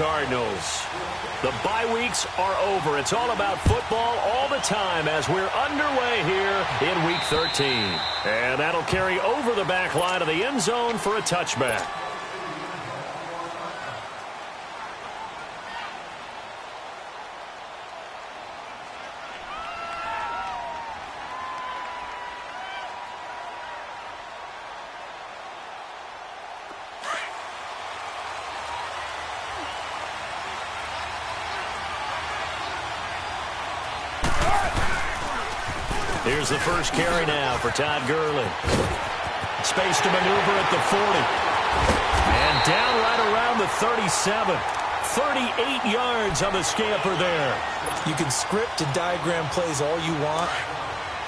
Cardinals. The bye weeks are over. It's all about football all the time as we're underway here in Week 13. And that'll carry over the back line of the end zone for a touchback. Here's the first carry now for Todd Gurley. Space to maneuver at the 40. And down right around the 37. 38 yards on the scamper there. You can script and diagram plays all you want,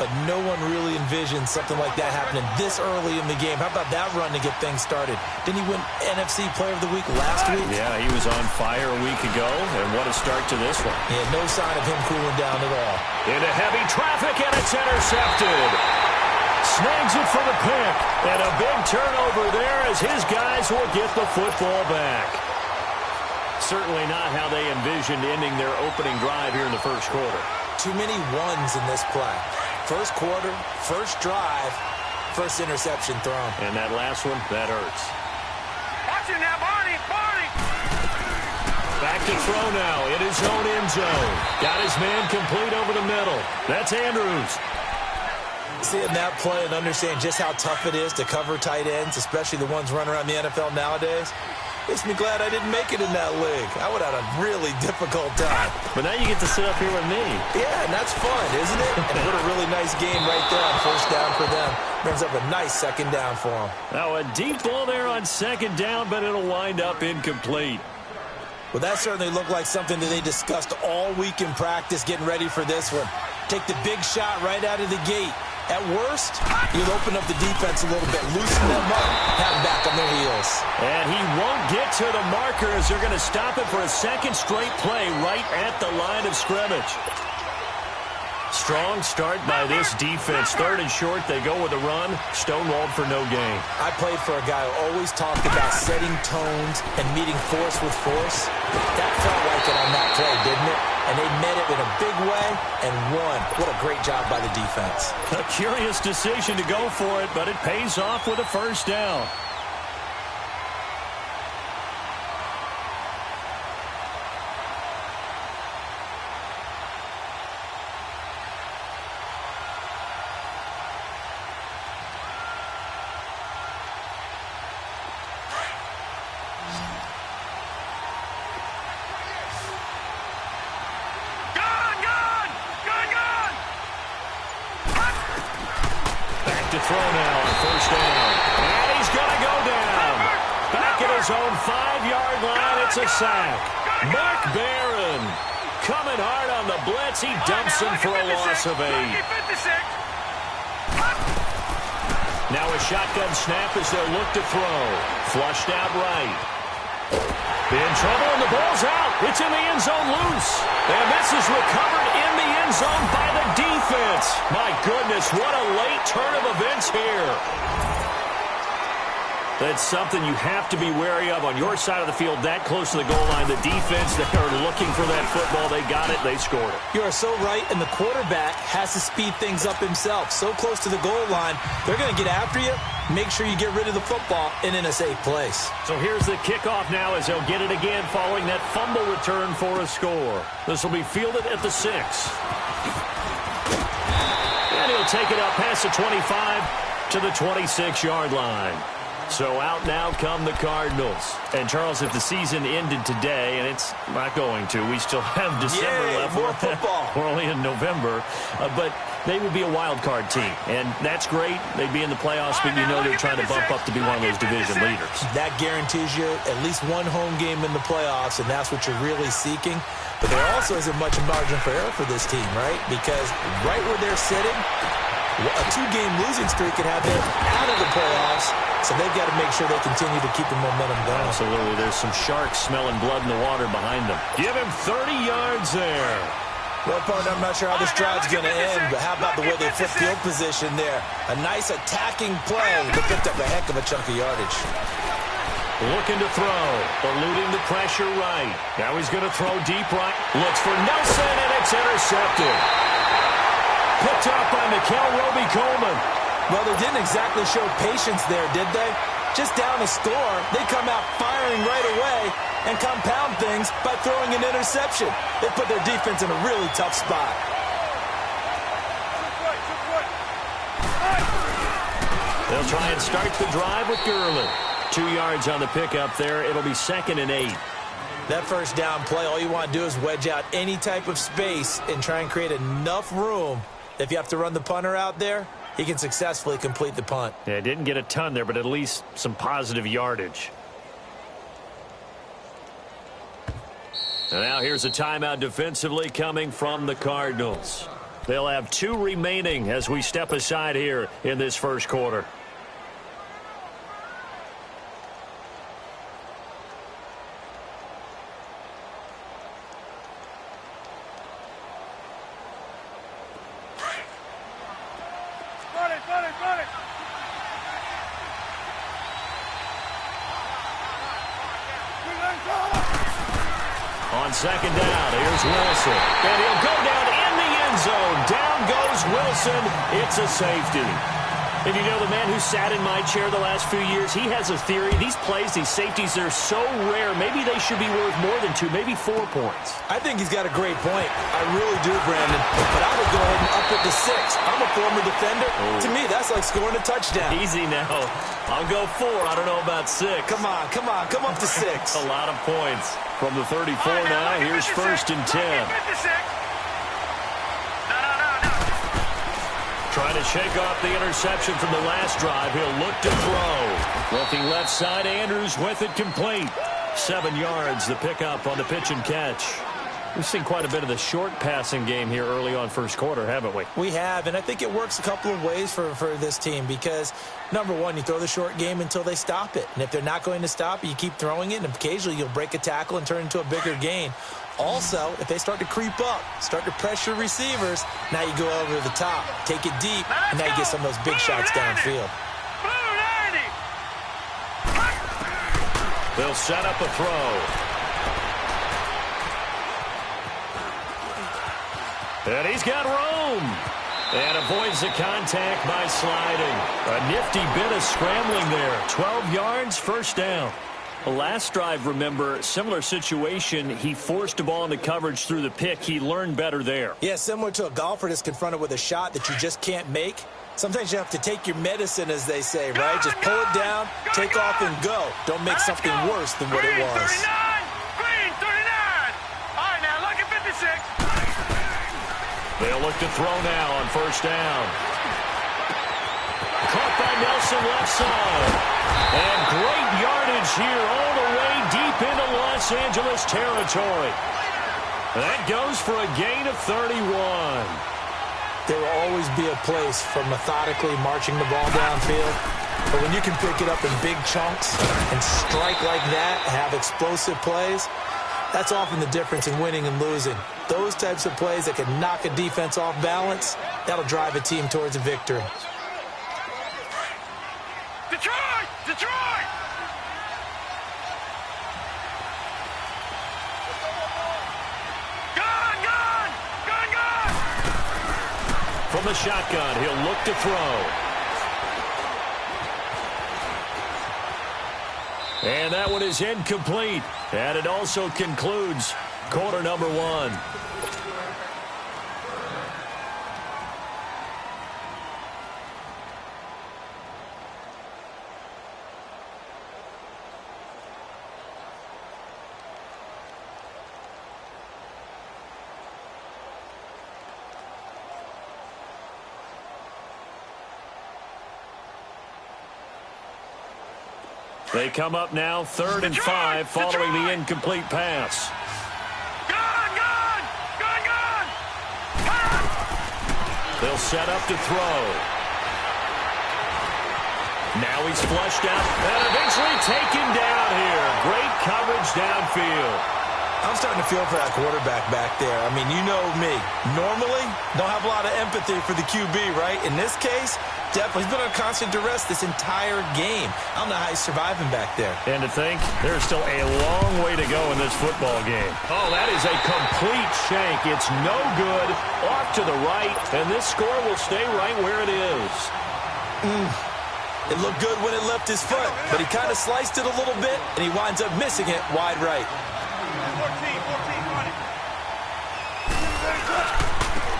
but no one really envisions something like that happening this early in the game. How about that run to get things started? Didn't he win NFC Player of the Week last week? Yeah, he was on fire a week ago, and what a start to this one. Yeah, no sign of him cooling down at all. Into heavy traffic, and it's intercepted. Snags it for the pick, and a big turnover there as his guys will get the football back. Certainly not how they envisioned ending their opening drive here in the first quarter. Too many ones in this play. First quarter, first drive, first interception thrown. And that last one, that hurts. Watch it now, Barney, Barney! Back to throw now in his own end zone. Got his man complete over the middle. That's Andrews. Seeing that play and understand just how tough it is to cover tight ends, especially the ones running around the NFL nowadays, makes me glad I didn't make it in that league. I would have had a really difficult time. But now you get to sit up here with me. Yeah, and that's fun, isn't it? And what a really nice game right there on first down for them. Brings up a nice second down for them. Now a deep ball there on second down, but it'll wind up incomplete. Well, that certainly looked like something that they discussed all week in practice getting ready for this one. Take the big shot right out of the gate. At worst, you'll open up the defense a little bit, loosen them up, have them back on their heels. And he won't get to the marker as they're going to stop it for a second straight play right at the line of scrimmage. Strong start by this defense. Third and short, they go with a run. Stonewalled for no gain. I played for a guy who always talked about setting tones and meeting force with force. That felt like it on that play, didn't it? And they met it in a big way and won. What a great job by the defense. A curious decision to go for it, but it pays off with a first down. Throw now on first down. And he's going to go down. Back at his own 5-yard line, it's a sack. Mark Barron coming hard on the blitz. He dumps him for a loss of 8. Now a shotgun snap as they'll look to throw. Flushed out right. In trouble, and the ball's out. It's in the end zone loose. And this is recovered in the end zone by the defense. My goodness, what a late turn of events here. That's something you have to be wary of on your side of the field, that close to the goal line. The defense, they are looking for that football. They got it. They scored it. You are so right, and the quarterback has to speed things up himself. So close to the goal line, they're going to get after you. Make sure you get rid of the football and in a safe place. So here's the kickoff now as they'll get it again following that fumble return for a score. This will be fielded at the 6. And he'll take it up past the 25 to the 26-yard line. So out now come the Cardinals. And, Charles, if the season ended today, and it's not going to, we still have December left. More football. We're only in November. But they would be a wild card team. And that's great. They'd be in the playoffs, but you know they're trying to bump up to be one of those division leaders. That guarantees you at least one home game in the playoffs, and that's what you're really seeking. But there also isn't much margin for error for this team, right? Because right where they're sitting, a 2-game losing streak could have them out of the playoffs, so they've got to make sure they continue to keep the momentum going. Absolutely. There's some sharks smelling blood in the water behind them. Give him 30 yards there. Well, partner, I'm not sure how this drive's going to end, but how about the way they flip field position there? A nice attacking play that picked up a heck of a chunk of yardage. Looking to throw. Eluding the pressure right. Now he's going to throw deep right. Looks for Nelson, and it's intercepted. Picked up by Mikel Roby-Coleman. Well, they didn't exactly show patience there, did they? Just down a score, they come out firing right away and compound things by throwing an interception. They put their defense in a really tough spot. They'll try and start the drive with Gurley. 2 yards on the pickup there. It'll be 2nd and 8. That first down play, all you want to do is wedge out any type of space and try and create enough room. If you have to run the punter out there, he can successfully complete the punt. Yeah, didn't get a ton there, but at least some positive yardage. And now here's a timeout defensively coming from the Cardinals. They'll have 2 remaining as we step aside here in this first quarter. On 2nd down, here's Wilson. And he'll go down in the end zone. Down goes Wilson. It's a safety. And you know, the man who sat in my chair the last few years, he has a theory. These plays, these safeties, they're so rare. Maybe they should be worth more than 2, maybe 4 points. I think he's got a great point. I really do, Brandon. But I would go ahead and up it to 6. I'm a former defender. To me, that's like scoring a touchdown. Easy now. I'll go 4. I don't know about 6. Come on. Come up to 6. A lot of points. From the 34 now, here's 1st and 10. Trying to shake off the interception from the last drive. He'll look to throw. Looking left side, Andrews with it complete. 7 yards, the pickup on the pitch and catch. We've seen quite a bit of the short passing game here early on first quarter, haven't we? We have, and I think it works a couple of ways for this team because, number one, you throw the short game until they stop it. And if they're not going to stop it, you keep throwing it, and occasionally you'll break a tackle and turn it into a bigger gain. Also, if they start to creep up, start to pressure receivers, now you go over the top, take it deep, and now you get some of those big shots downfield. They'll set up a throw. And he's got room. And avoids the contact by sliding. A nifty bit of scrambling there. 12 yards, first down. The last drive, remember, similar situation. He forced a ball into coverage through the pick. He learned better there. Yeah, similar to a golfer that's confronted with a shot that you just can't make. Sometimes you have to take your medicine, as they say, right? Just pull it down, take off, and go. Don't make something worse than what it was. Green, 39. All right, now look at 56. They'll look to throw now on first down. Caught by Nelson left side. And great yardage here all the way deep into Los Angeles territory. That goes for a gain of 31. There will always be a place for methodically marching the ball downfield. But when you can pick it up in big chunks and strike like that, have explosive plays, that's often the difference in winning and losing. Those types of plays that can knock a defense off balance, that'll drive a team towards a victory. Detroit! Detroit! Gun! From the shotgun, he'll look to throw. And that one is incomplete. And it also concludes quarter number 1. They come up now, 3rd and 5, following the incomplete pass. Gun! They'll set up to throw. Now he's flushed out and eventually taken down here. Great coverage downfield. I'm starting to feel for that quarterback back there. I mean, you know me. Normally, don't have a lot of empathy for the QB, right? In this case, definitely. He's been under constant duress this entire game. I don't know how he's surviving back there. And to think, there's still a long way to go in this football game. Oh, that is a complete shank. It's no good. Off to the right, and this score will stay right where it is. It looked good when it left his foot, but he kind of sliced it a little bit, and he winds up missing it wide right. 14,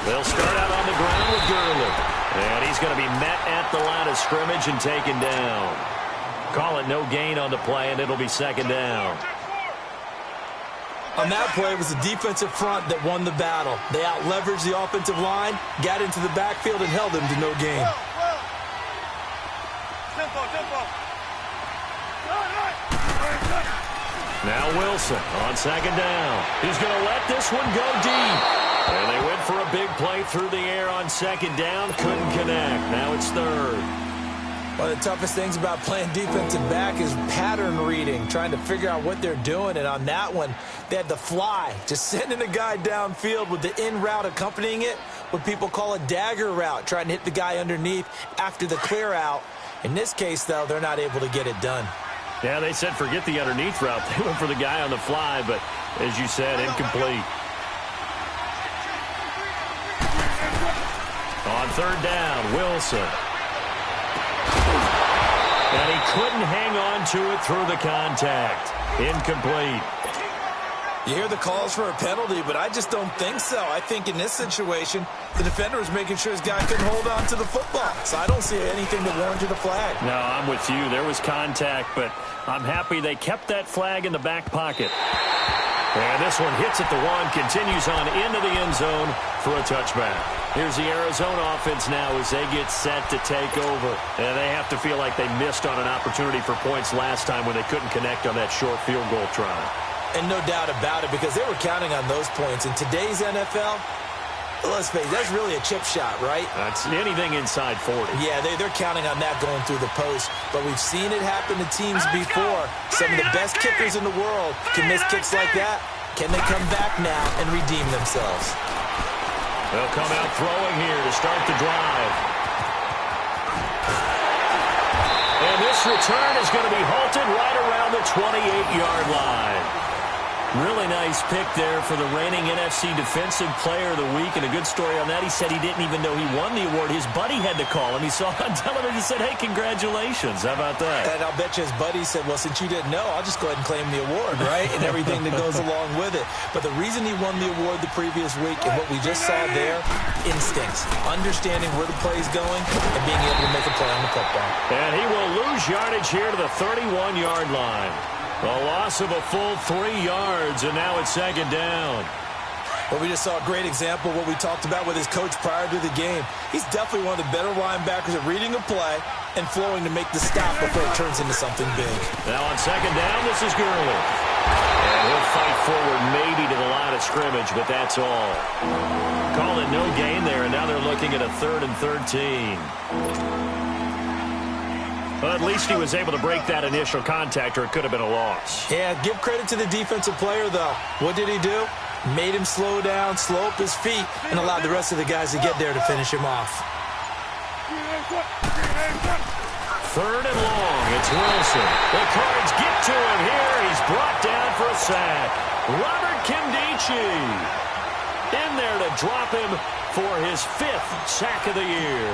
They'll start out on the ground with Gurley. And he's going to be met at the line of scrimmage and taken down. Call it no gain on the play, and it'll be second down. On that play, it was the defensive front that won the battle. They out-leveraged the offensive line, got into the backfield, and held them to no gain. Now Wilson on second down. He's going to let this one go deep. And they went for a big play through the air on second down. Couldn't connect. Now it's third. One of the toughest things about playing defensive back is pattern reading, trying to figure out what they're doing. And on that one, they had the fly, just sending a guy downfield with the in route accompanying it, what people call a dagger route, trying to hit the guy underneath after the clear out. In this case, though, they're not able to get it done. Yeah, they said forget the underneath route. They went for the guy on the fly, but as you said, incomplete. On third down, Wilson. And he couldn't hang on to it through the contact. Incomplete. You hear the calls for a penalty, but I just don't think so. I think in this situation, the defender was making sure his guy couldn't hold on to the football. So I don't see anything that warranted a flag. No, I'm with you. There was contact, but I'm happy they kept that flag in the back pocket. And this one hits at the one, continues on into the end zone for a touchback. Here's the Arizona offense now as they get set to take over. And they have to feel like they missed on an opportunity for points last time when they couldn't connect on that short field goal try. And no doubt about it, because they were counting on those points. In today's NFL, let's face it, that's really a chip shot, right? That's anything inside 40. Yeah, they're counting on that going through the post. But we've seen it happen to teams before. Some of the best kickers in the world can miss kicks like that. Can they come back now and redeem themselves? They'll come out throwing here to start the drive. And this return is going to be halted right around the 28-yard line. Really nice pick there for the reigning NFC Defensive Player of the Week. And a good story on that. He said he didn't even know he won the award. His buddy had to call him. He saw it on television and said, hey, congratulations. How about that? And I'll bet you his buddy said, well, since you didn't know, I'll just go ahead and claim the award, right? And everything that goes along with it. But the reason he won the award the previous week and what we just saw there, instincts. Understanding where the play is going and being able to make a play on the football. And he will lose yardage here to the 31-yard line. A loss of a full 3 yards, and now it's second down. Well, we just saw a great example of what we talked about with his coach prior to the game. He's definitely one of the better linebackers at reading a play and flowing to make the stop before it turns into something big. Now on second down, this is Gurley. And he'll fight forward maybe to the line of scrimmage, but that's all. Call it no gain there, and now they're looking at a 3rd and 13. Well, at least he was able to break that initial contact, or it could have been a loss. Yeah, give credit to the defensive player, though. What did he do? Made him slow down, slow up his feet, and allowed the rest of the guys to get there to finish him off. 3rd and long. It's Wilson. The Cards get to him here. He's brought down for a sack. Robert Kimdichie in there to drop him for his 5th sack of the year.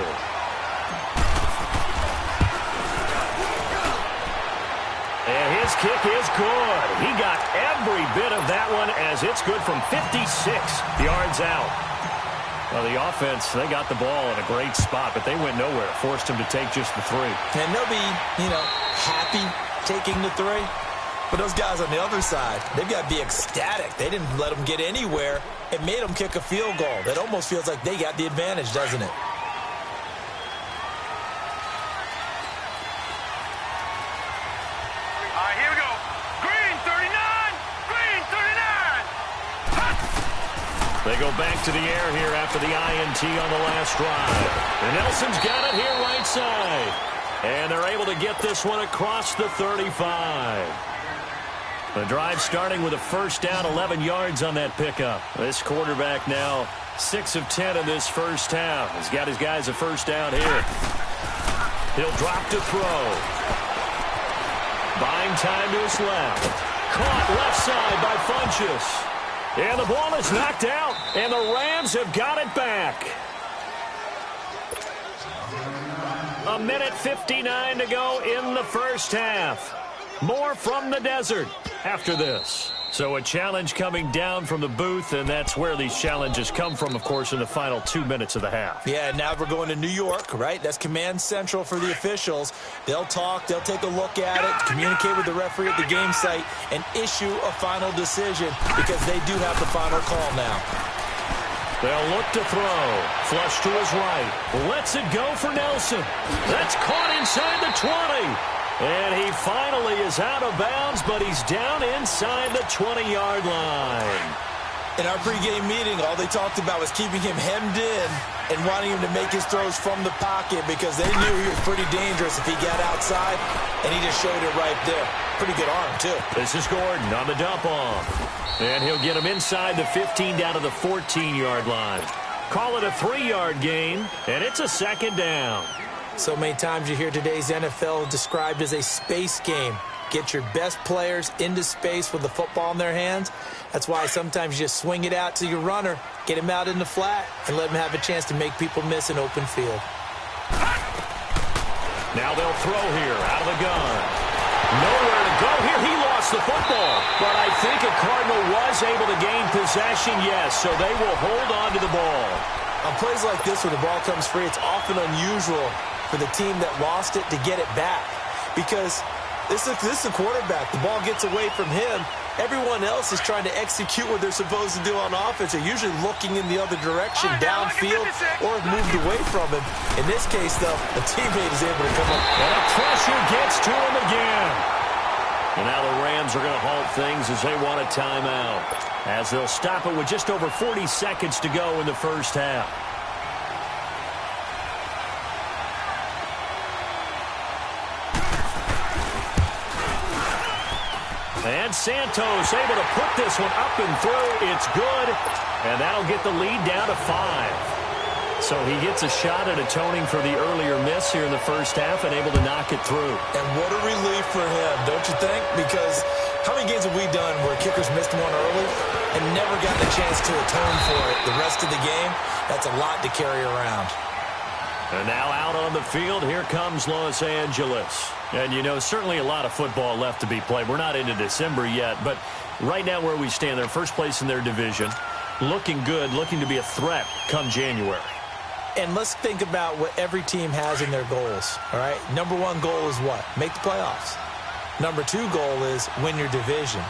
And his kick is good. He got every bit of that one as it's good from 56 yards out. Well, the offense, they got the ball in a great spot, but they went nowhere. Forced him to take just the 3. And they'll be, happy taking the 3. But those guys on the other side, they've got to be ecstatic. They didn't let them get anywhere. It made them kick a field goal. That almost feels like they got the advantage, doesn't it? They go back to the air here after the INT on the last drive. And Nelson's got it here right side. And they're able to get this one across the 35. The drive starting with a first down, 11 yards on that pickup. This quarterback now 6 of 10 in this first half. He's got his guys a first down here. He'll drop to throw. Buying time to his left. Caught left side by Funchess. And the ball is knocked out, and the Rams have got it back. 1:59 to go in the first half. More from the desert after this. So a challenge coming down from the booth, and that's where these challenges come from, of course, in the final 2 minutes of the half. Yeah, now we're going to New York, right? That's command central for the officials. They'll talk, they'll take a look at it, communicate with the referee at the game site, and issue a final decision because they do have the final call now. They'll look to throw. Flush to his right. Lets it go for Nelson. That's caught inside the 20. And he finally is out of bounds, but he's down inside the 20-yard line. In our pregame meeting, all they talked about was keeping him hemmed in and wanting him to make his throws from the pocket because they knew he was pretty dangerous if he got outside, and he just showed it right there. Pretty good arm, too. This is Gordon on the dump off. And he'll get him inside the 15 down to the 14-yard line. Call it a 3-yard gain, and it's a second down. So many times you hear today's NFL described as a space game. Get your best players into space with the football in their hands. That's why sometimes you just swing it out to your runner, get him out in the flat, and let him have a chance to make people miss an open field. Now they'll throw here out of the gun. Nowhere to go here. He lost the football. But I think a Cardinal was able to gain possession, yes, so they will hold on to the ball. On plays like this where the ball comes free, it's often unusual for the team that lost it to get it back because this is a quarterback. The ball gets away from him. Everyone else is trying to execute what they're supposed to do on offense. They're usually looking in the other direction, downfield, or have moved away from him. In this case, though, a teammate is able to come up. And the pressure gets to him again. And now the Rams are going to halt things as they want a timeout, as they'll stop it with just over 40 seconds to go in the first half. And Santos able to put this one up and through. It's good. And that'll get the lead down to 5. So he gets a shot at atoning for the earlier miss here in the first half and able to knock it through. And what a relief for him, don't you think? Because how many games have we done where kickers missed one early and never gotten a chance to atone for it the rest of the game? That's a lot to carry around. And now out on the field, here comes Los Angeles. And, you know, certainly a lot of football left to be played. We're not into December yet, but right now where we stand, they're first place in their division. Looking good, looking to be a threat come January. And let's think about what every team has in their goals, all right? Number 1 goal is what? Make the playoffs. Number 2 goal is win your division.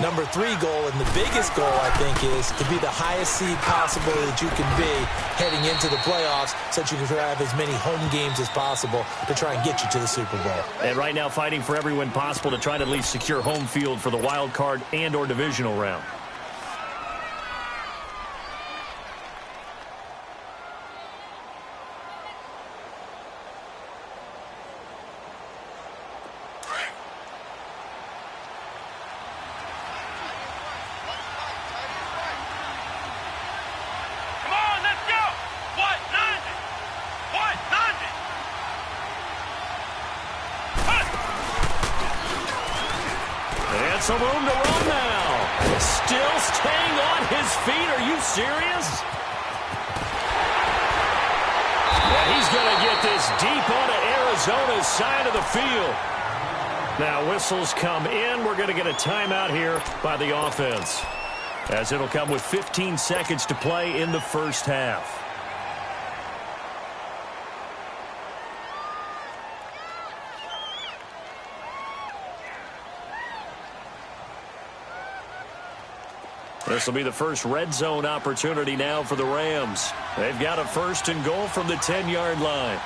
Number 3 goal, and the biggest goal, I think, is to be the highest seed possible that you can be heading into the playoffs so that you can have as many home games as possible to try and get you to the Super Bowl. And right now fighting for every win possible to try to at least secure home field for the wild card and or divisional round. Some room to run now. Still staying on his feet. Are you serious? And he's going to get this deep onto Arizona's side of the field. Now whistles come in. We're going to get a timeout here by the offense, as it'll come with 15 seconds to play in the first half. This will be the first red zone opportunity now for the Rams. They've got a 1st and goal from the 10-yard line.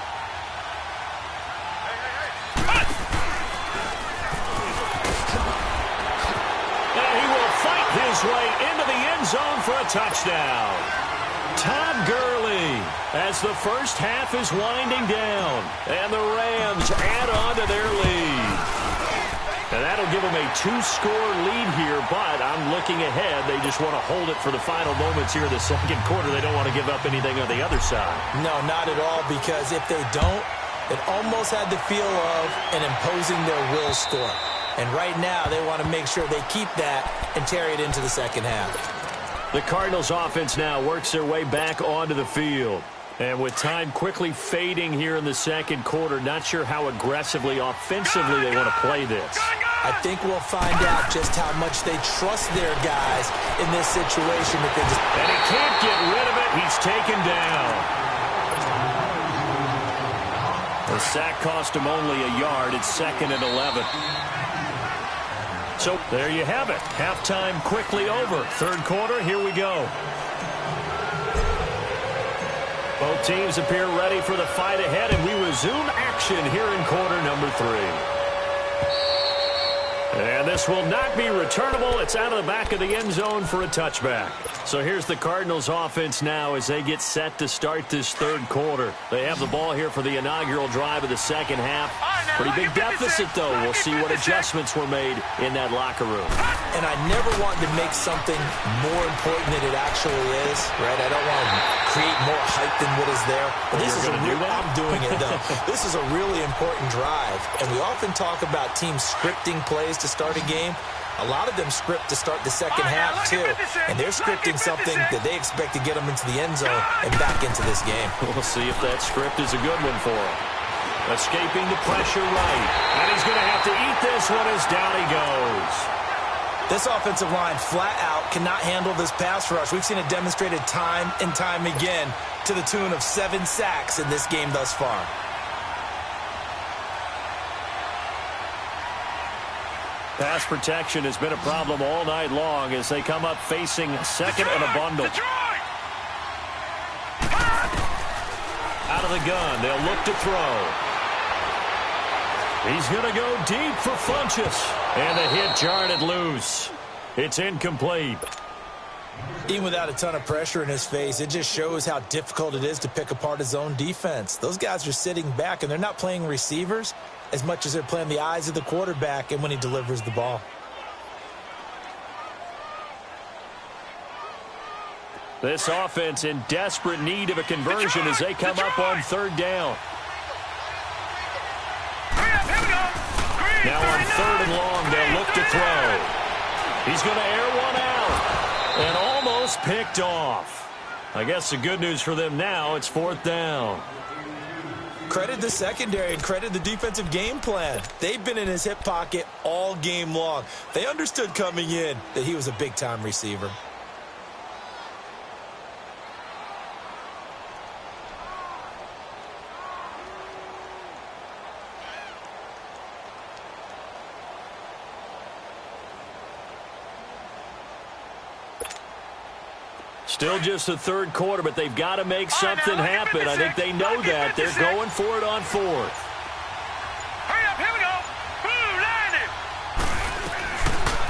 And he will fight his way into the end zone for a touchdown. Todd Gurley, as the first half is winding down, and the Rams add on to their lead. And that'll give them a 2-score lead here, but I'm looking ahead. They just want to hold it for the final moments here in the second quarter. They don't want to give up anything on the other side. No, not at all, because if they don't, it almost had the feel of an imposing their will score. And right now, they want to make sure they keep that and carry it into the second half. The Cardinals offense now works their way back onto the field. And with time quickly fading here in the second quarter, not sure how aggressively, offensively they want to play this. I think we'll find out just how much they trust their guys in this situation. If they just... And he can't get rid of it. He's taken down. The sack cost him only a yard. It's 2nd and 11. So there you have it. Halftime quickly over. Third quarter, here we go. Both teams appear ready for the fight ahead, and we resume action here in quarter number 3. And this will not be returnable. It's out of the back of the end zone for a touchback. So here's the Cardinals offense now as they get set to start this third quarter. They have the ball here for the inaugural drive of the second half. Pretty big deficit, though. We'll see what adjustments were made in that locker room. And I never want to make something more important than it actually is, right? I don't want to create more hype than what is there. But this is I'm doing it, though. This is a really important drive. And we often talk about teams scripting plays to start a game. A lot of them script to start the second half, too. And they're scripting something that they expect to get them into the end zone and back into this game. We'll see if that script is a good one for them. Escaping the pressure right. And he's going to have to eat this one as down he goes. This offensive line flat out cannot handle this pass rush. We've seen it demonstrated time and time again to the tune of 7 sacks in this game thus far. Pass protection has been a problem all night long as they come up facing second and a bundle. Out of the gun, they'll look to throw. He's going to go deep for Funchess. And the hit jarred it loose. It's incomplete. Even without a ton of pressure in his face, it just shows how difficult it is to pick apart his own defense. Those guys are sitting back, and they're not playing receivers as much as they're playing the eyes of the quarterback and when he delivers the ball. This offense in desperate need of a conversion as they come up on third down. Now on third and long, they'll look to throw. He's going to air one out and almost picked off. I guess the good news for them now, it's 4th down. Credit the secondary and credit the defensive game plan. They've been in his hip pocket all game long. They understood coming in that he was a big-time receiver. Still just the third quarter, but they've got to make something happen. I think they know that. They're going for it on 4th. Hurry up, here we go. Boom, landed.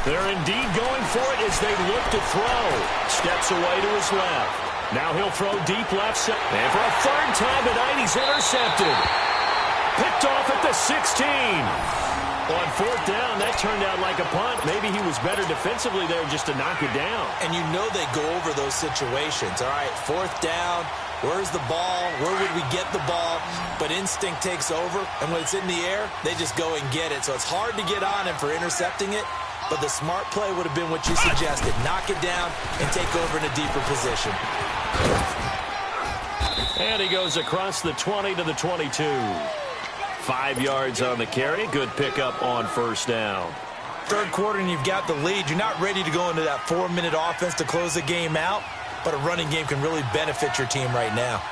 They're indeed going for it as they look to throw. Steps away to his left. Now he'll throw deep left side. And for a third time tonight, he's intercepted. Picked off at the 16. On 4th down, that turned out like a punt. Maybe he was better defensively there just to knock it down. And you know they go over those situations. All right, 4th down, where's the ball? Where would we get the ball? But instinct takes over, and when it's in the air, they just go and get it. So it's hard to get on him for intercepting it, but the smart play would have been what you suggested. Knock it down and take over in a deeper position. And he goes across the 20 to the 22. 5 yards on the carry. Good pickup on first down. Third quarter and you've got the lead. You're not ready to go into that 4-minute offense to close the game out, but a running game can really benefit your team right now.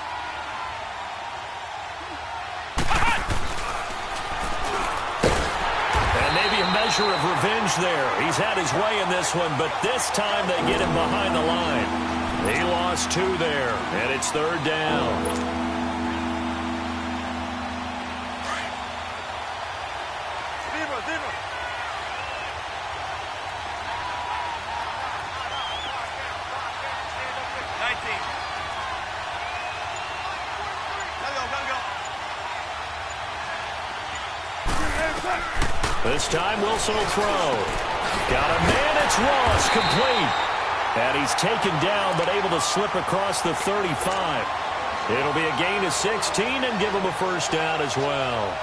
And maybe a measure of revenge there. He's had his way in this one, but this time they get him behind the line. He lost 2 there, and it's third down. This time Wilson will throw. Got a man, it's Ross, complete. And he's taken down but able to slip across the 35. It'll be a gain of 16 and give him a first down as well.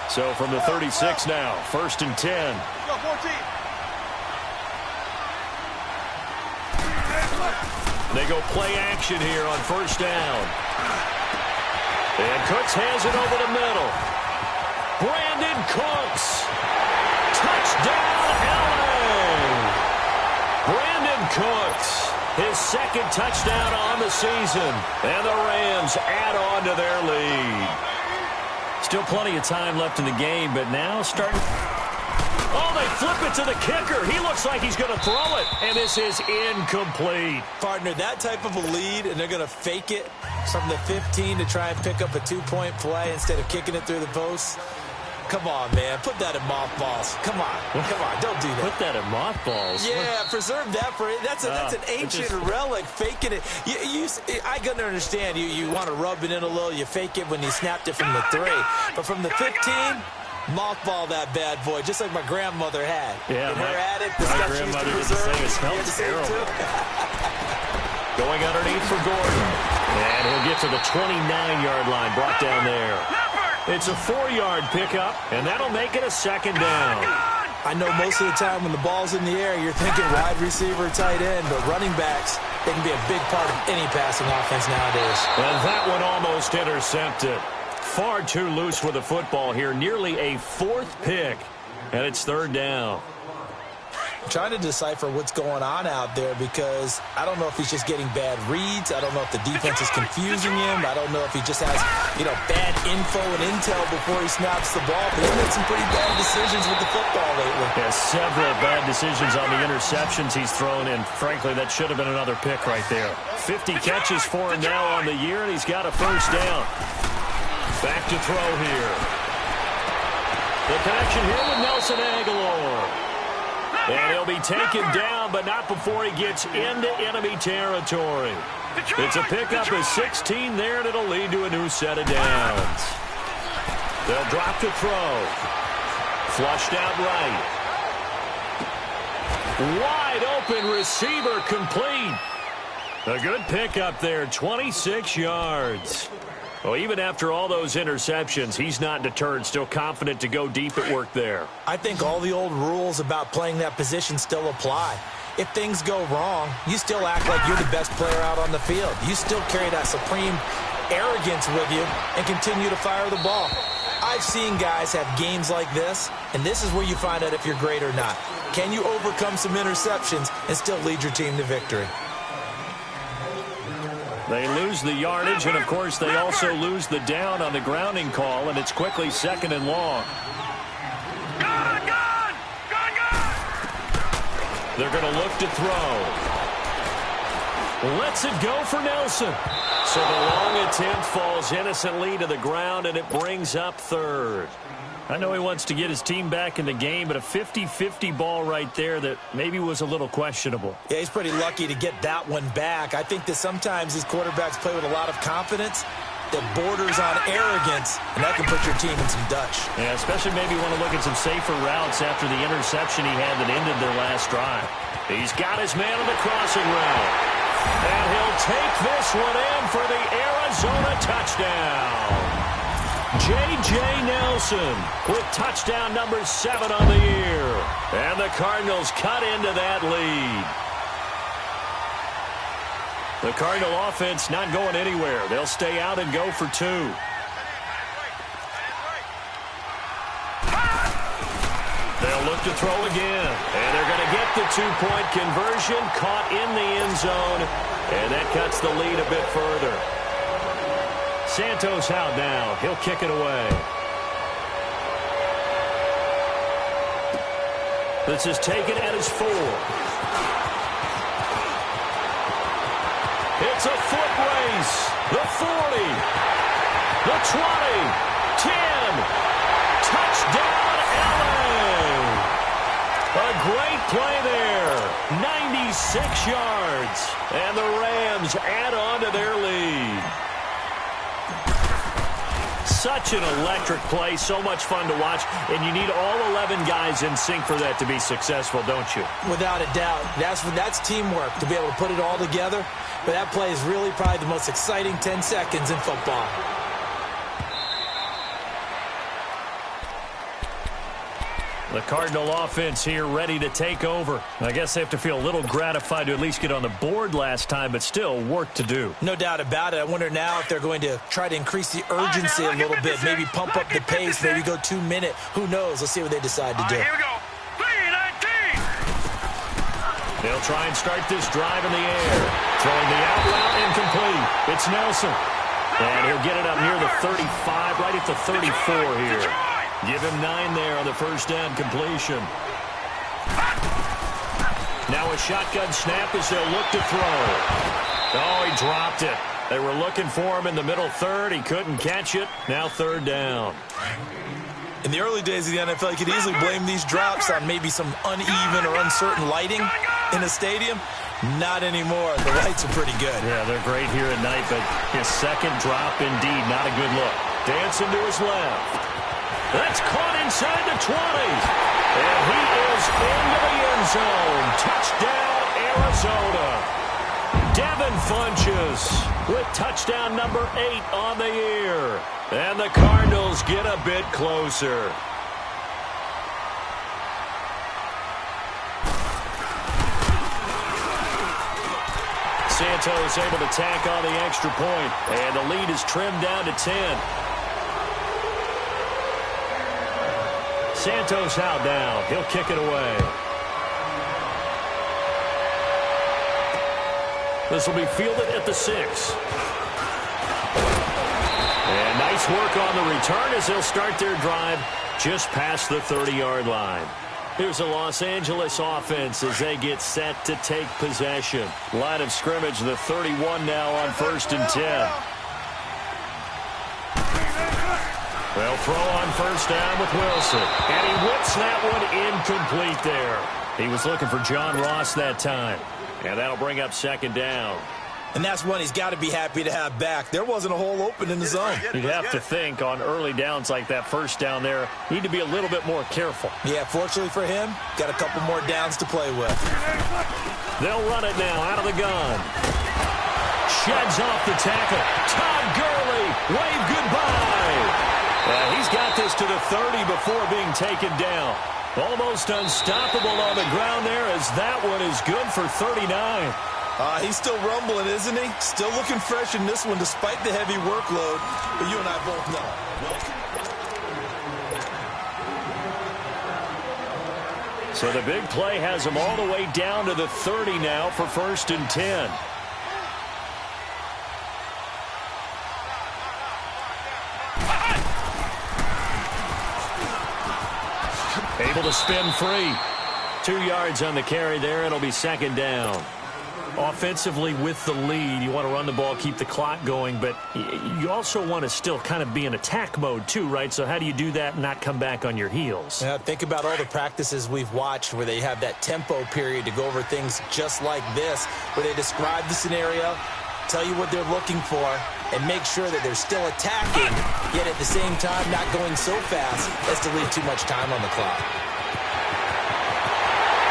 So from the 36 now, 1st and 10. Go 14. They go play action here on 1st down. And Cooks has it over the middle. Brandon Cooks. Touchdown, LA. Brandon Cooks, his 2nd touchdown on the season. And the Rams add on to their lead. Still plenty of time left in the game, but now starting... Oh, they flip it to the kicker. He looks like he's going to throw it, and this is incomplete. Partner, that type of a lead, and they're going to fake it from the 15 to try and pick up a 2-point play instead of kicking it through the post. Come on, man. Put that in mothballs. Come on. Come on. Don't do that. Put that in mothballs? Yeah, preserve that for it. That's an ancient relic, faking it. I can understand. You want to rub it in a little. You fake it when you snapped it from the 3. But from the 15, mothball that bad boy, just like my grandmother had. Yeah, her attic, the my stuff she used grandmother to did the preserve. same. It smells terrible. Going underneath for Gordon. And he'll get to the 29-yard line, brought down there. It's a 4-yard pickup, and that'll make it a 2nd down. I know most of the time when the ball's in the air, you're thinking wide receiver, tight end, but running backs, they can be a big part of any passing offense nowadays. And that one almost intercepted. Far too loose with the football here. Nearly a 4th pick, and it's 3rd down. I'm trying to decipher what's going on out there because I don't know if he's just getting bad reads. I don't know if the defense is confusing him. I don't know if he just has, bad info and intel before he snaps the ball. But he's made some pretty bad decisions with the football lately. Yeah, several bad decisions on the interceptions he's thrown, and frankly, that should have been another pick right there. 50 catches for him now on the year, and he's got a 1st down. Back to throw here. The connection here with Nelson Aguilar. And he'll be taken down, but not before he gets into enemy territory. It's a pickup of 16 there, and it'll lead to a new set of downs. They'll drop to throw. Flushed out right. Wide open receiver complete. A good pickup there, 26 yards. Well, even after all those interceptions, he's not deterred, still confident to go deep at work there. I think all the old rules about playing that position still apply. If things go wrong, you still act like you're the best player out on the field. You still carry that supreme arrogance with you and continue to fire the ball. I've seen guys have games like this, and this is where you find out if you're great or not. Can you overcome some interceptions and still lead your team to victory? They lose the yardage, and, of course, they also lose the down on the grounding call, and it's quickly 2nd and long. Gone! They're going to look to throw. Lets it go for Nelson. So the long attempt falls innocently to the ground, and it brings up 3rd. I know he wants to get his team back in the game, but a 50-50 ball right there that maybe was a little questionable. Yeah, he's pretty lucky to get that one back. I think that sometimes these quarterbacks play with a lot of confidence that borders on arrogance, and that can put your team in some Dutch. Yeah, especially maybe want to look at some safer routes after the interception he had that ended their last drive. He's got his man on the crossing route. And he'll take this one in for the Arizona touchdown. J.J. Nelson with touchdown number 7 on the year. And the Cardinals cut into that lead. The Cardinal offense not going anywhere. They'll stay out and go for 2. They'll look to throw again. And they're going to get the 2-point conversion, caught in the end zone. And that cuts the lead a bit further. Santos out now. He'll kick it away. This is taken at his 4. It's a foot race. The 40. The 20. 10. Touchdown, LA. A great play there. 96 yards. And the Rams add on to their lead. Such an electric play, so much fun to watch, and you need all 11 guys in sync for that to be successful, don't you? Without a doubt. That's teamwork, to be able to put it all together. But that play is really probably the most exciting 10 seconds in football. The Cardinal offense here ready to take over. I guess they have to feel a little gratified to at least get on the board last time, but still work to do. No doubt about it. I wonder now if they're going to try to increase the urgency a little bit, maybe pump up the pace, maybe go 2 minute. Who knows? Let's see what they decide to do. Here we go. 3-19. They'll try and start this drive in the air. Throwing the out route incomplete. It's Nelson. And he'll get it up near the 35, right at the 34 here. Give him 9 there on the first down completion. Now a shotgun snap as they'll look to throw. Oh, he dropped it. They were looking for him in the middle third. He couldn't catch it. Now third down. In the early days of the NFL, you could easily blame these drops on maybe some uneven or uncertain lighting in a stadium. Not anymore. The lights are pretty good. Yeah, they're great here at night, but his second drop, indeed, not a good look. Dancing to his left. That's caught inside the 20. And he is into the end zone. Touchdown, Arizona. Devin Funchess with touchdown number 8 on the year. And the Cardinals get a bit closer. Santos able to tack on the extra point. And the lead is trimmed down to 10. Santos out now. He'll kick it away. This will be fielded at the 6. And nice work on the return as they'll start their drive just past the 30-yard line. Here's the Los Angeles offense as they get set to take possession. Line of scrimmage, the 31 now on 1st and 10. They'll throw on first down with Wilson. And he whips that one incomplete there. He was looking for John Ross that time. And that'll bring up second down. And that's one he's got to be happy to have back. There wasn't a hole open in the zone. You'd have to think on early downs like that first down there, need to be a little bit more careful. Yeah, fortunately for him, got a couple more downs to play with. They'll run it now out of the gun. Sheds off the tackle. Todd Gurley, wave goodbye. He's got this to the 30 before being taken down. Almost unstoppable on the ground there as that one is good for 39. He's still rumbling, isn't he? Still looking fresh in this one despite the heavy workload. But you and I both know. So the big play has him all the way down to the 30 now for 1st and 10. Able to spin free. 2 yards on the carry there. It'll be second down. Offensively with the lead, you want to run the ball, keep the clock going, but you also want to still kind of be in attack mode too, right? So how do you do that and not come back on your heels? Yeah, think about all the practices we've watched where they have that tempo period to go over things just like this, where they describe the scenario, tell you what they're looking for, and make sure that they're still attacking, yet at the same time not going so fast as to leave too much time on the clock.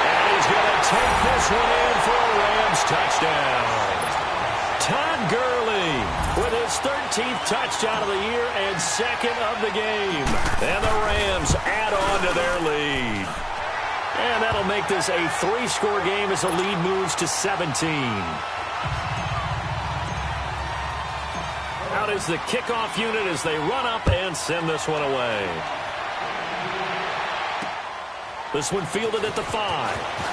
And he's going to take this one in for a Rams touchdown. Todd Gurley with his 13th touchdown of the year and 2nd of the game. And the Rams add on to their lead. And that'll make this a 3-score game as the lead moves to 17. Out is the kickoff unit as they run up and send this one away. This one fielded at the 5.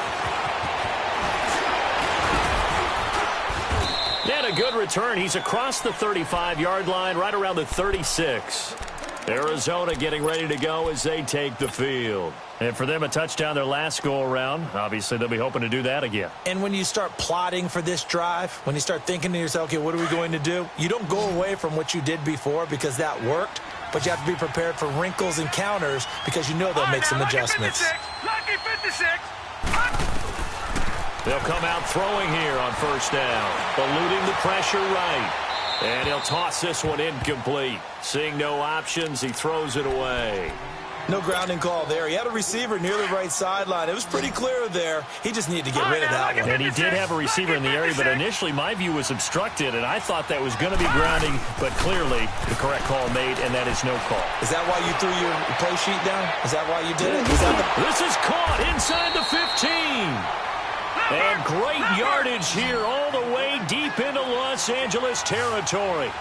And a good return. He's across the 35-yard line, right around the 36. Arizona getting ready to go as they take the field. And for them, a touchdown their last go-around. Obviously, they'll be hoping to do that again. And when you start plotting for this drive, when you start thinking to yourself, okay, what are we going to do? You don't go away from what you did before because that worked, but you have to be prepared for wrinkles and counters because you know they'll make some adjustments. Lucky 56. They'll come out throwing here on first down, eluding the pressure right. And he'll toss this one incomplete. Seeing no options, he throws it away. No grounding call there. He had a receiver near the right sideline. It was pretty clear there. He just needed to get rid of that one. And he did have a receiver in the area, but initially my view was obstructed, and I thought that was going to be grounding, but clearly the correct call made, and that is no call. Is that why you threw your play sheet down? Is that why you did it? This is caught inside the 15. And great yardage here all the way deep into Los Angeles territory.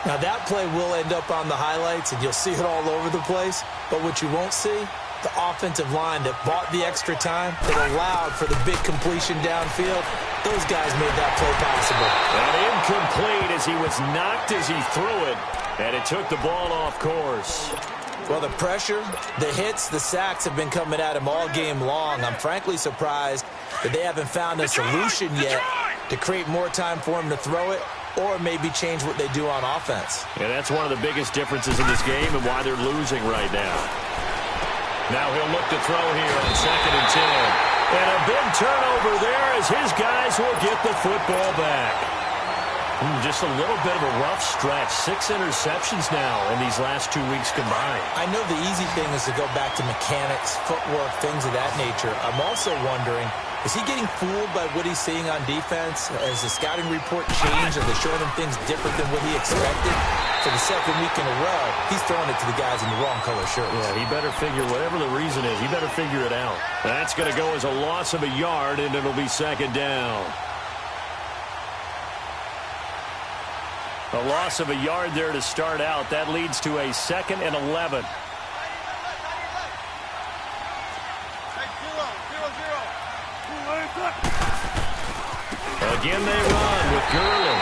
Now, that play will end up on the highlights, and you'll see it all over the place. But what you won't see, the offensive line that bought the extra time, that allowed for the big completion downfield, those guys made that play possible. And incomplete as he was knocked as he threw it, and it took the ball off course. Well, the pressure, the hits, the sacks have been coming at him all game long. I'm frankly surprised that they haven't found a solution yet to create more time for him to throw it, or maybe change what they do on offense. And that's one of the biggest differences in this game and why they're losing right now. Now he'll look to throw here on 2nd and 10. And a big turnover there as his guys will get the football back. Just a little bit of a rough stretch. 6 interceptions now in these last 2 weeks combined. I know the easy thing is to go back to mechanics, footwork, things of that nature. I'm also wondering, is he getting fooled by what he's seeing on defense? Has the scouting report changed? Are they showing him things different than what he expected? For the 2nd week in a row, he's throwing it to the guys in the wrong color shirts. Yeah, he better figure, whatever the reason is, he better figure it out. That's going to go as a loss of a yard, and it'll be 2nd down. A loss of a yard there to start out. That leads to a 2nd and 11. Again, they run with Gurley.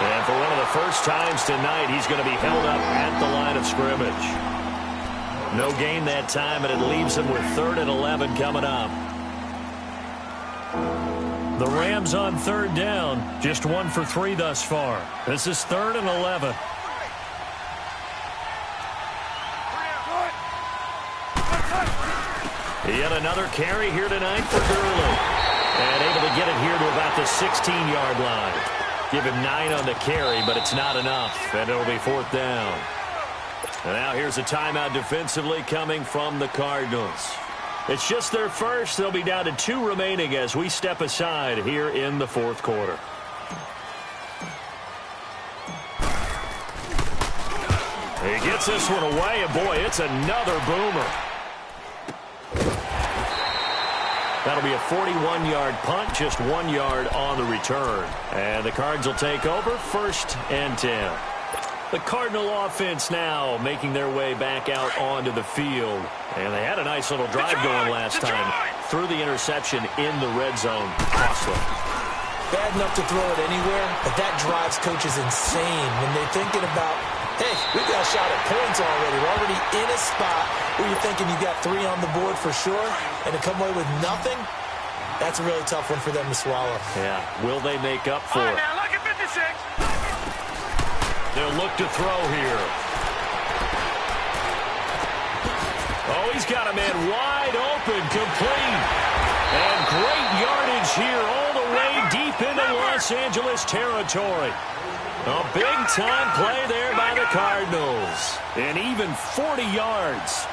And for one of the first times tonight, he's going to be held up at the line of scrimmage. No gain that time, and it leaves him with 3rd and 11 coming up. The Rams on 3rd down, just 1 for 3 thus far. This is 3rd and 11. Yet another carry here tonight for Gurley. And able to get it here to about the 16-yard line. Give him 9 on the carry, but it's not enough. And it'll be 4th down. And now here's a timeout defensively coming from the Cardinals. It's just their first. They'll be down to 2 remaining as we step aside here in the 4th quarter. He gets this one away, and boy, it's another boomer. That'll be a 41-yard punt, just 1 yard on the return. And the Cards will take over, 1st and 10. The Cardinal offense now making their way back out onto the field. And they had a nice little drive going last time. Threw the interception in the red zone. Costly. Bad enough to throw it anywhere, but that drives coaches insane when they're thinking about, hey, we've got a shot at points already. We're already in a spot where you're thinking you've got 3 on the board for sure, and to come away with nothing, that's a really tough one for them to swallow. Yeah, will they make up for it? Now look at 56. They'll look to throw here. Oh, he's got a man wide open, complete. And great yardage here all the way deep into Los Angeles territory. A big-time play there by the Cardinals. And even 40 yards.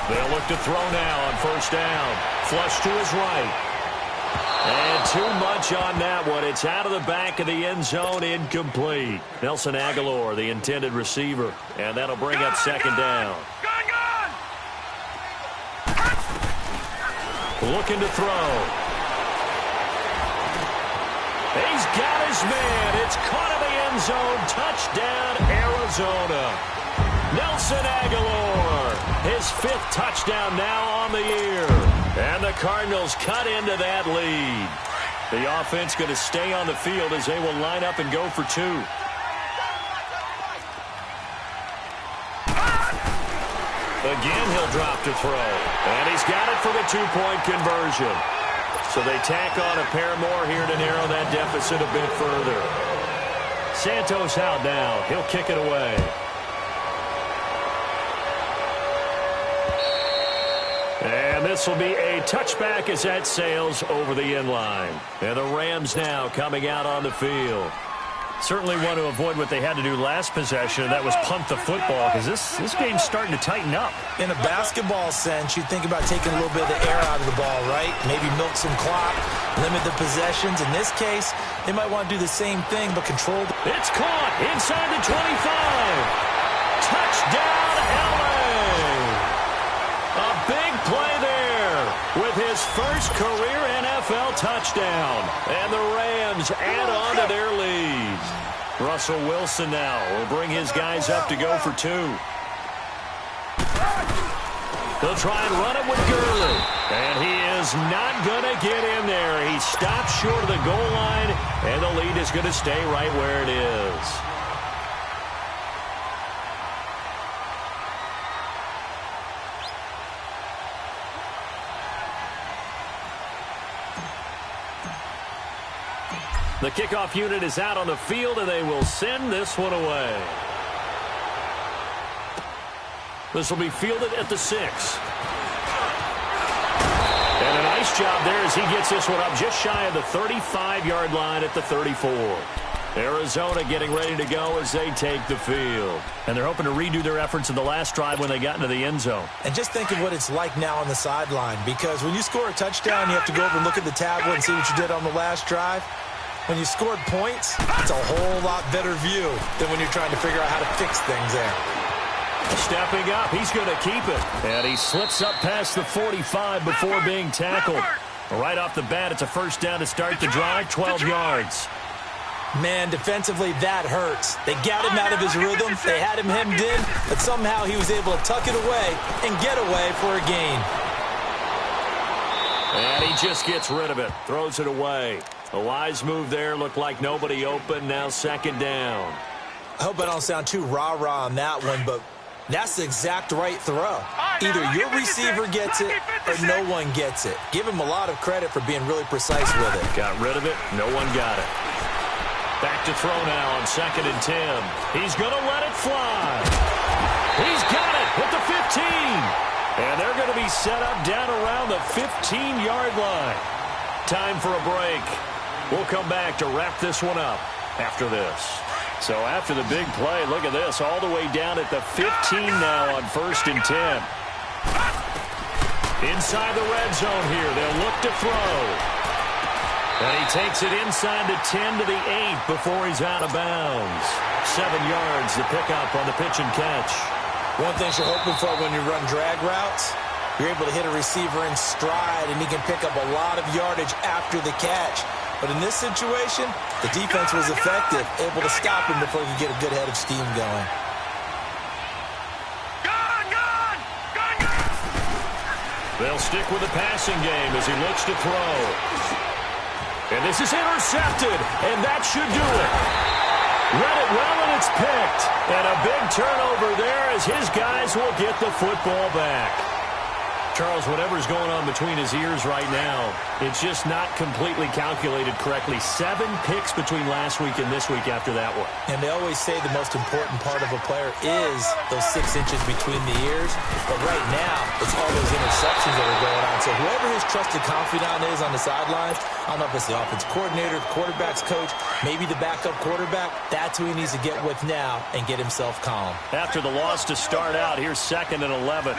They'll look to throw now on 1st down. Flush to his right. And too much on that one. It's out of the back of the end zone, incomplete. Nelson Aguilar, the intended receiver. And that'll bring up 2nd down. Looking to throw. He's got his man. It's caught in the end zone. Touchdown, Arizona. Nelson Aguilar, his 5th touchdown now on the year. And the Cardinals cut into that lead. The offense going to stay on the field as they will line up and go for 2. Again, he'll drop to throw. And he's got it for the 2-point conversion. So they tack on a pair more here to narrow that deficit a bit further. Santos out now. He'll kick it away. And this will be a touchback as that sails over the inline. And the Rams now coming out on the field. Certainly want to avoid what they had to do last possession, and that was punt the football, because this game's starting to tighten up. In a basketball sense, you think about taking a little bit of the air out of the ball, right? Maybe milk some clock, limit the possessions. In this case, they might want to do the same thing, but control. It's caught inside the 25. Touchdown, LA. A big play there with his first career NFL touchdown. And the Rams add on to their lead. Russell Wilson now will bring his guys up to go for two. They'll try and run it with Gurley. And he is not going to get in there. He stops short of the goal line, and the lead is going to stay right where it is. The kickoff unit is out on the field, and they will send this one away. This will be fielded at the 6. And a nice job there as he gets this one up just shy of the 35-yard line at the 34. Arizona getting ready to go as they take the field. And they're hoping to redo their efforts in the last drive when they got into the end zone. And just think of what it's like now on the sideline, because when you score a touchdown, you have to go over and look at the tablet and see what you did on the last drive. When you scored points, it's a whole lot better view than when you're trying to figure out how to fix things there. Stepping up, he's going to keep it. And he slips up past the 45 before being tackled. Right off the bat, it's a first down to start the drive, 12 yards. Man, defensively, that hurts. They got him out of his rhythm. They had him hemmed in, but somehow he was able to tuck it away and get away for a gain. And he just gets rid of it, throws it away. A wise move there, looked like nobody open, now second down. I hope I don't sound too rah-rah on that one, but that's the exact right throw. Either your receiver gets it or no one gets it. Give him a lot of credit for being really precise with it. Got rid of it, no one got it. Back to throw now on 2nd and 10. He's going to let it fly. He's got it at the 15. And they're going to be set up down around the 15-yard line. Time for a break. We'll come back to wrap this one up after this. So after the big play, look at this, all the way down at the 15 now on 1st and 10. Inside the red zone here, they'll look to throw. And he takes it inside the 10 to the 8 before he's out of bounds. 7 yards to pick up on the pitch and catch. One thing you're hoping for when you run drag routes, you're able to hit a receiver in stride, and he can pick up a lot of yardage after the catch. But in this situation, the defense was effective, able to stop him before he could get a good head of steam going. They'll stick with the passing game as he looks to throw. And this is intercepted, and that should do it. Read it well, and it's picked. And a big turnover there as his guys will get the football back. Charles, whatever's going on between his ears right now, it's just not completely calculated correctly. 7 picks between last week and this week after that one. And they always say the most important part of a player is those 6 inches between the ears. But right now, it's all those interceptions that are going on. So whoever his trusted confidant is on the sidelines, I don't know if it's the offense coordinator, the quarterback's coach, maybe the backup quarterback, that's who he needs to get with now and get himself calm. After the loss to start out, here's 2nd and 11.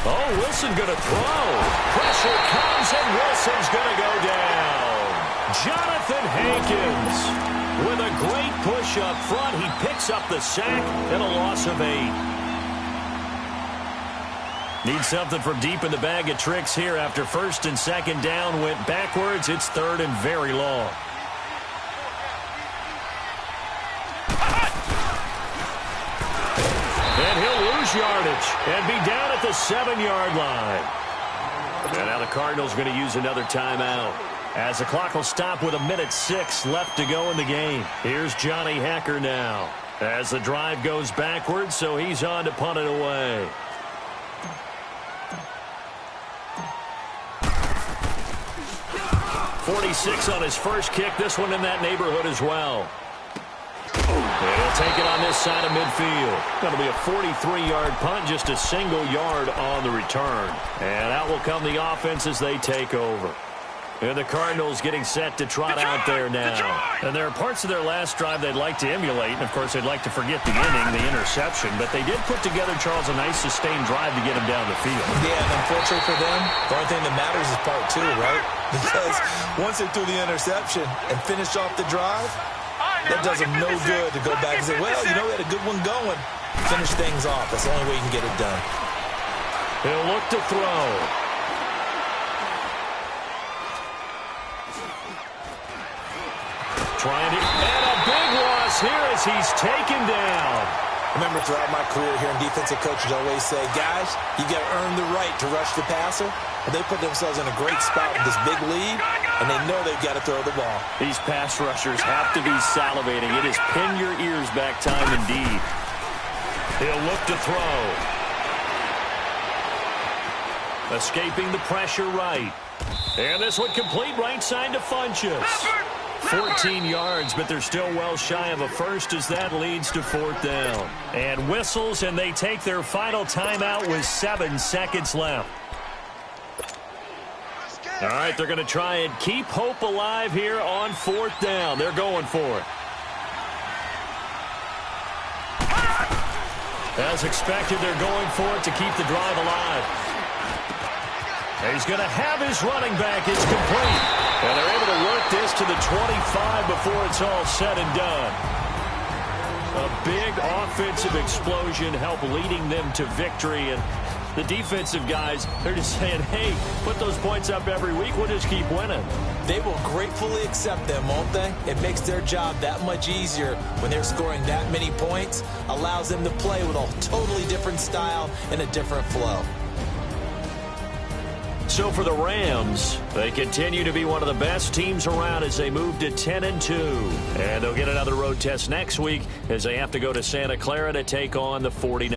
Oh, Wilson going to throw. Pressure comes, and Wilson's going to go down. Jonathan Hankins with a great push up front. He picks up the sack and a loss of 8. Need something from deep in the bag of tricks here after 1st and 2nd down went backwards. It's 3rd and very long. And he'll lose yardage and be down at the 7-yard line. And now the Cardinals going to use another timeout, as the clock will stop with 1:06 left to go in the game. Here's Johnny Hacker now as the drive goes backwards, so he's on to punt it away. .46 on his first kick. This one in that neighborhood as well. And he'll take it on this side of midfield. That'll be a 43-yard punt, just a single yard on the return. And out will come the offense as they take over. And the Cardinals getting set to trot out there now. And there are parts of their last drive they'd like to emulate. And, of course, they'd like to forget the inning, the interception. But they did put together, Charles, a nice sustained drive to get him down the field. Yeah, and unfortunately for them, the only thing that matters is part two, right? Because once they threw the interception and finished off the drive, that does them no good to go back and say, well, you know, we had a good one going. Finish things off. That's the only way you can get it done. He'll look to throw. Trying to, and a big loss here as he's taken down. Remember, throughout my career here in defensive coaches, I always say, guys, you got to earn the right to rush the passer. And they put themselves in a great spot with this big lead, and they know they've got to throw the ball. These pass rushers have to be salivating. It is pin your ears back time indeed. He'll look to throw. Escaping the pressure right. And this one complete right side to Funchess. 14 yards, but they're still well shy of a first as that leads to fourth down. And whistles, and they take their final timeout with 7 seconds left. All right, they're going to try and keep hope alive here on fourth down. They're going for it. As expected, they're going for it to keep the drive alive. He's going to have his running back. It's complete. And they're able to work this to the 25 before it's all said and done. A big offensive explosion helped leading them to victory. And the defensive guys, they're just saying, hey, put those points up every week. We'll just keep winning. They will gratefully accept them, won't they? It makes their job that much easier when they're scoring that many points. Allows them to play with a totally different style and a different flow. So for the Rams, they continue to be one of the best teams around as they move to 10-2. And they'll get another road test next week as they have to go to Santa Clara to take on the 49ers.